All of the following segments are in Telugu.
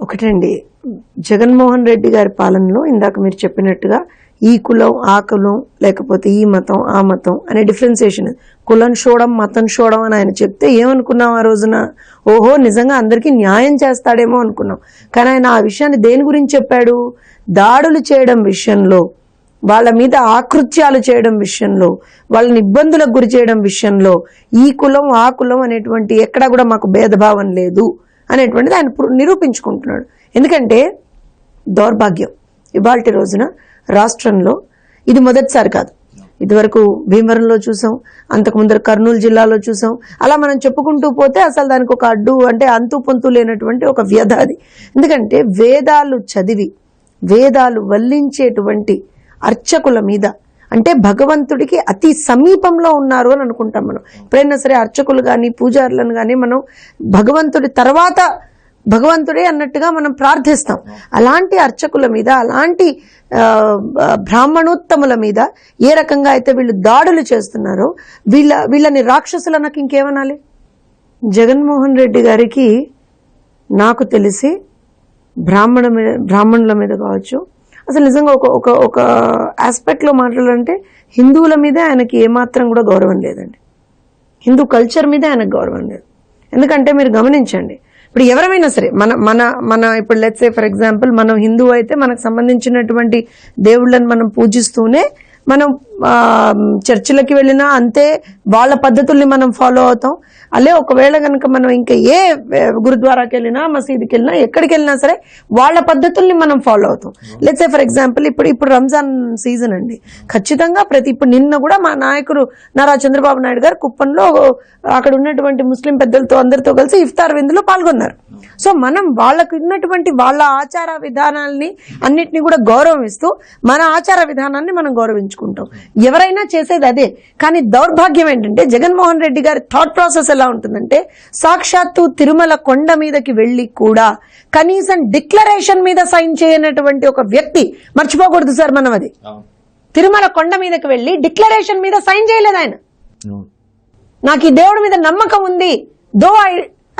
ఒకటండి, జగన్మోహన్ రెడ్డి గారి పాలనలో ఇందాక మీరు చెప్పినట్టుగా ఈ కులం ఆ కులం లేకపోతే ఈ మతం ఆ మతం అనే డిఫరెన్సియేషన్, కులం చూడడం మతం చూడడం అని ఆయన చెప్తే ఏమనుకున్నాం ఆ రోజున? ఓహో, నిజంగా అందరికీ న్యాయం చేస్తాడేమో అనుకున్నాం. కానీ ఆయన ఆ విషయాన్ని దేని గురించి చెప్పాడు? దాడులు చేయడం విషయంలో, వాళ్ళ మీద ఆకృత్యాలు చేయడం విషయంలో, వాళ్ళని ఇబ్బందులకు గురి చేయడం విషయంలో ఈ కులం ఆ కులం అనేటువంటి ఎక్కడా కూడా మాకు భేదభావం లేదు అనేటువంటిది ఆయన నిరూపించుకుంటున్నాడు. ఎందుకంటే దౌర్భాగ్యం ఇవాల్టి రోజున రాష్ట్రంలో ఇది మొదటిసారి కాదు. ఇదివరకు భీమవరంలో చూసాం, అంతకు ముందర కర్నూలు జిల్లాలో చూసాం. అలా మనం చెప్పుకుంటూ పోతే అసలు దానికి ఒక అడ్డు అంటే అంతు పొంతు లేనటువంటి ఒక వ్యధ అది. ఎందుకంటే వేదాలు చదివి వేదాలు వల్లించేటువంటి అర్చకుల మీద, అంటే భగవంతుడికి అతి సమీపంలో ఉన్నారు అని అనుకుంటాం మనం. ఎప్పుడైనా సరే అర్చకులు కానీ పూజారులను కానీ మనం భగవంతుడి తర్వాత భగవంతుడే అన్నట్టుగా మనం ప్రార్థిస్తాం. అలాంటి అర్చకుల మీద, అలాంటి బ్రాహ్మణోత్తముల మీద ఏ రకంగా అయితే వీళ్ళు దాడులు చేస్తున్నారో వీళ్ళని రాక్షసులు నాకు ఇంకేమనాలి? జగన్మోహన్ రెడ్డి గారికి నాకు తెలిసి బ్రాహ్మణుల మీద కావచ్చు, అసలు నిజంగా ఒక ఆస్పెక్ట్లో మాట్లాడాలంటే హిందువుల మీద ఆయనకి ఏమాత్రం కూడా గౌరవం లేదండి. హిందూ కల్చర్ మీద ఆయనకు గౌరవం లేదు. ఎందుకంటే మీరు గమనించండి, ఇప్పుడు ఎవరైనా సరే మన ఇప్పుడు లెట్స్ సే ఫర్ ఎగ్జాంపుల్ మనం హిందూ అయితే మనకు సంబంధించినటువంటి దేవుళ్ళని మనం పూజిస్తూనే మనం చర్చిలకి వెళ్ళినా అంతే, వాళ్ళ పద్ధతుల్ని మనం ఫాలో అవుతాం. అలే ఒకవేళ కనుక మనం ఇంకా ఏ గురుద్వారాకి వెళ్ళినా మసీదుకి వెళ్ళినా ఎక్కడికి వెళ్ళినా సరే వాళ్ళ పద్ధతుల్ని మనం ఫాలో అవుతాం. లెట్స్ సే ఫర్ ఎగ్జాంపుల్ ఇప్పుడు రంజాన్ సీజన్ అండి, ఖచ్చితంగా ఇప్పుడు నిన్న కూడా మా నాయకుడు నారా చంద్రబాబు నాయుడు గారు కుప్పంలో అక్కడ ఉన్నటువంటి ముస్లిం పెద్దలతో అందరితో కలిసి ఇఫ్తార్ విందులో పాల్గొన్నారు. సో మనం వాళ్ళకు ఉన్నటువంటి వాళ్ళ ఆచార విధానాల్ని అన్నిటినీ కూడా గౌరవిస్తూ మన ఆచార విధానాన్ని మనం గౌరవించుకుంటాం. ఎవరైనా చేసేది అదే. కానీ దౌర్భాగ్యం ఏంటంటే జగన్మోహన్ రెడ్డి గారి థాట్ ప్రాసెస్ ఎలా ఉంటుందంటే, సాక్షాత్తు తిరుమల కొండ మీదకి వెళ్ళి కూడా కనీసం డిక్లరేషన్ మీద సైన్ చేయనటువంటి ఒక వ్యక్తి. మర్చిపోకూడదు సార్ మనం అది. తిరుమల కొండ మీదకి వెళ్ళి డిక్లరేషన్ మీద సైన్ చేయలేదు ఆయన. నాకు ఈ దేవుడి మీద నమ్మకం ఉంది, though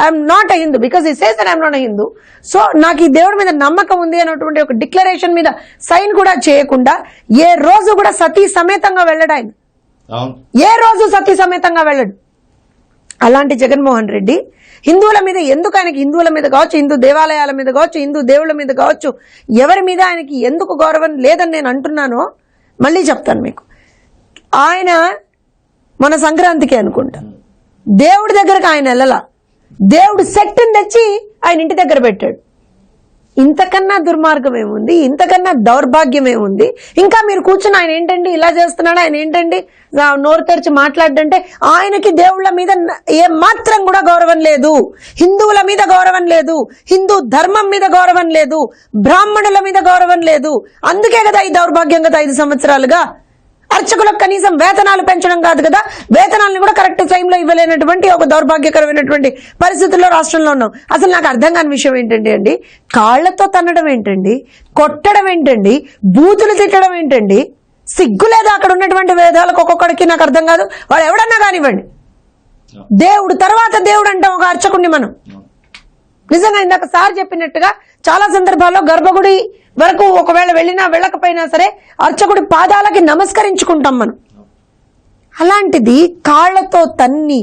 I'm not a Hindu, because he says that I'm not a Hindu, so నాకు ఈ దేవుడి మీద నమ్మకం ఉంది అన్నటువంటి ఒక డిక్లరేషన్ మీద సైన్ కూడా చేయకుండా ఏ రోజు కూడా సతీ సమేతంగా వెళ్ళడు ఆయన. ఏ రోజు సతీ సమేతంగా వెళ్ళడు. అలాంటి జగన్మోహన్ రెడ్డి హిందువుల మీద ఎందుకు, ఆయనకి హిందువుల మీద కావచ్చు, హిందూ దేవాలయాల మీద కావచ్చు, హిందూ దేవుళ్ళ మీద కావచ్చు, ఎవరి మీద ఆయనకి ఎందుకు గౌరవం లేదని నేను అంటున్నానో మళ్ళీ చెప్తాను మీకు. ఆయన మన సంక్రాంతికి అనుకుంటా దేవుడి దగ్గరకు ఆయన వెళ్ళలా, దేవుడు సెట్ని తెచ్చి ఆయన ఇంటి దగ్గర పెట్టాడు. ఇంతకన్నా దుర్మార్గం ఏముంది? ఇంతకన్నా దౌర్భాగ్యం ఏముంది? ఇంకా మీరు కూర్చుని ఆయన ఏంటండి ఇలా చేస్తున్నాడు, ఆయన ఏంటండి నోరు తెరిచి మాట్లాడంటే, ఆయనకి దేవుళ్ళ మీద ఏ మాత్రం కూడా గౌరవం లేదు, హిందువుల మీద గౌరవం లేదు, హిందూ ధర్మం మీద గౌరవం లేదు, బ్రాహ్మణుల మీద గౌరవం లేదు. అందుకే కదా ఈ దౌర్భాగ్యం గత 5 సంవత్సరాలుగా. అర్చకులకు కనీసం వేతనాలు పెంచడం కాదు కదా, వేతనాలను కూడా కరెక్ట్ టైంలో ఇవ్వలేనటువంటి ఒక దౌర్భాగ్యకరమైనటువంటి పరిస్థితుల్లో రాష్ట్రంలో ఉన్నాం. అసలు నాకు అర్థం కాని విషయం ఏంటంటే అండి, కాళ్లతో తన్నడం ఏంటండి, కొట్టడం ఏంటండి, బూతులు తిట్టడం ఏంటండి? సిగ్గు లేదా అక్కడ ఉన్నటువంటి వేదాలకు ఒక్కొక్కడికి? నాకు అర్థం కాదు. వాడు ఎవడన్నా కానివ్వండి, దేవుడు తర్వాత దేవుడు అంటాం ఒక అర్చకుడిని మనం. నిజంగా ఇందాక సార్ చెప్పినట్టుగా చాలా సందర్భాల్లో గర్భగుడి వరకు ఒకవేళ వెళ్ళినా వెళ్ళకపోయినా సరే అర్చకుడి పాదాలకి నమస్కరించుకుంటాం మనం. అలాంటిది కాళ్లతో తన్ని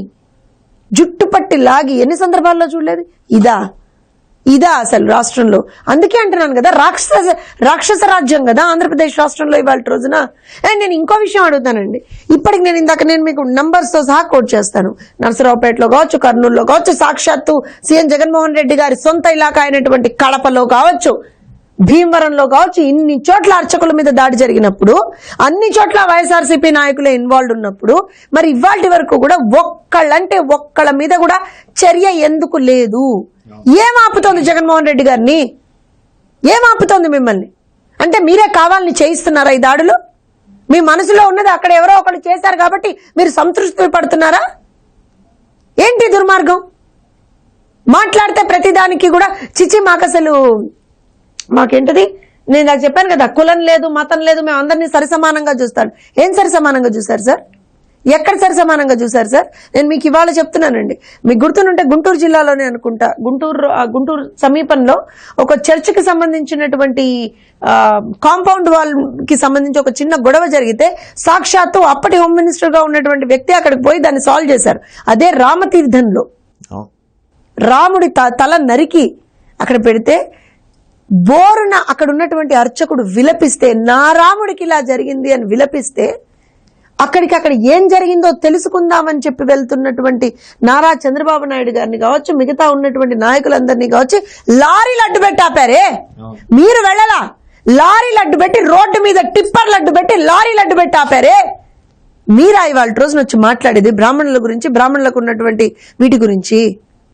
జుట్టు పట్టి లాగి ఎన్ని సందర్భాల్లో చూడలేదు? ఇదా అసలు రాష్ట్రంలో? అందుకే అంటున్నాను కదా, రాక్షస రాజ్యం కదా ఆంధ్రప్రదేశ్ రాష్ట్రంలో ఇవాళ రోజున. అండ్ నేను ఇంకో విషయం అడుగుతానండి. ఇప్పటికి నేను మీకు నంబర్స్ తో సహా కోట్ చేస్తాను. నర్సరావుపేటలో కావచ్చు, కర్నూలులో కావచ్చు, సాక్షాత్తు సీఎం జగన్మోహన్ రెడ్డి గారి సొంత ఇలాకా అయినటువంటి కడపలో కావచ్చు, భీమవరంలో కావచ్చు, ఇన్ని చోట్ల అర్చకుల మీద దాడి జరిగినప్పుడు, అన్ని చోట్ల వైఎస్ఆర్సీపీ నాయకులే ఇన్వాల్వ్ ఉన్నప్పుడు, మరి ఇవాళ వరకు కూడా ఒక్కళ్ళ మీద కూడా చర్య ఎందుకు లేదు? ఏం ఆపుతోంది జగన్మోహన్ రెడ్డి గారిని? ఏం ఆపుతోంది మిమ్మల్ని? అంటే మీరే కావాలని చేయిస్తున్నారా ఈ దాడులు? మీ మనసులో ఉన్నది అక్కడ ఎవరో ఒకళ్ళు చేశారు కాబట్టి మీరు సంతృప్తి పడుతున్నారా? ఏంటి దుర్మార్గం? మాట్లాడితే ప్రతిదానికి కూడా చిచి మాకేంటది, నేను నాకు చెప్పాను కదా, కులం లేదు మతం లేదు, మేము అందరినీ సరిసమానంగా చూస్తాను. ఏం సరిసమానంగా చూశారు సార్? ఎక్కడ సరి సమానంగా చూశారు సార్? నేను మీకు ఇవాళ చెప్తున్నానండి, మీకు గుర్తునుంటే గుంటూరు జిల్లాలోనే అనుకుంటా, గుంటూరు సమీపంలో ఒక చర్చికి సంబంధించినటువంటి కాంపౌండ్ వాల్ కి సంబంధించి ఒక చిన్న గొడవ జరిగితే సాక్షాత్తు అప్పటి హోమ్ మినిస్టర్ గా ఉన్నటువంటి వ్యక్తి అక్కడికి పోయి దాన్ని సాల్వ్ చేశారు. అదే రామతీర్థంలో రాముడి తల నరికి అక్కడ పెడితే బోరున అక్కడ ఉన్నటువంటి అర్చకుడు విలపిస్తే, నా రాముడికి ఇలా జరిగింది అని విలపిస్తే, అక్కడికక్కడ ఏం జరిగిందో తెలుసుకుందామని చెప్పి వెళ్తున్నటువంటి నారా చంద్రబాబు నాయుడు గారిని కావచ్చు, మిగతా ఉన్నటువంటి నాయకులందరినీ కావచ్చు, లారీలు అడ్డు పెట్టి ఆపారే. మీరు వెళ్ళలా, లారీలు అడ్డు పెట్టి, రోడ్డు మీద టిప్పర్లు అడ్డు పెట్టి, లారీలు అడ్డు పెట్టి ఆపారే. మీరా ఇవాళ రోజున వచ్చి మాట్లాడేది బ్రాహ్మణుల గురించి, బ్రాహ్మణులకు ఉన్నటువంటి వీటి గురించి?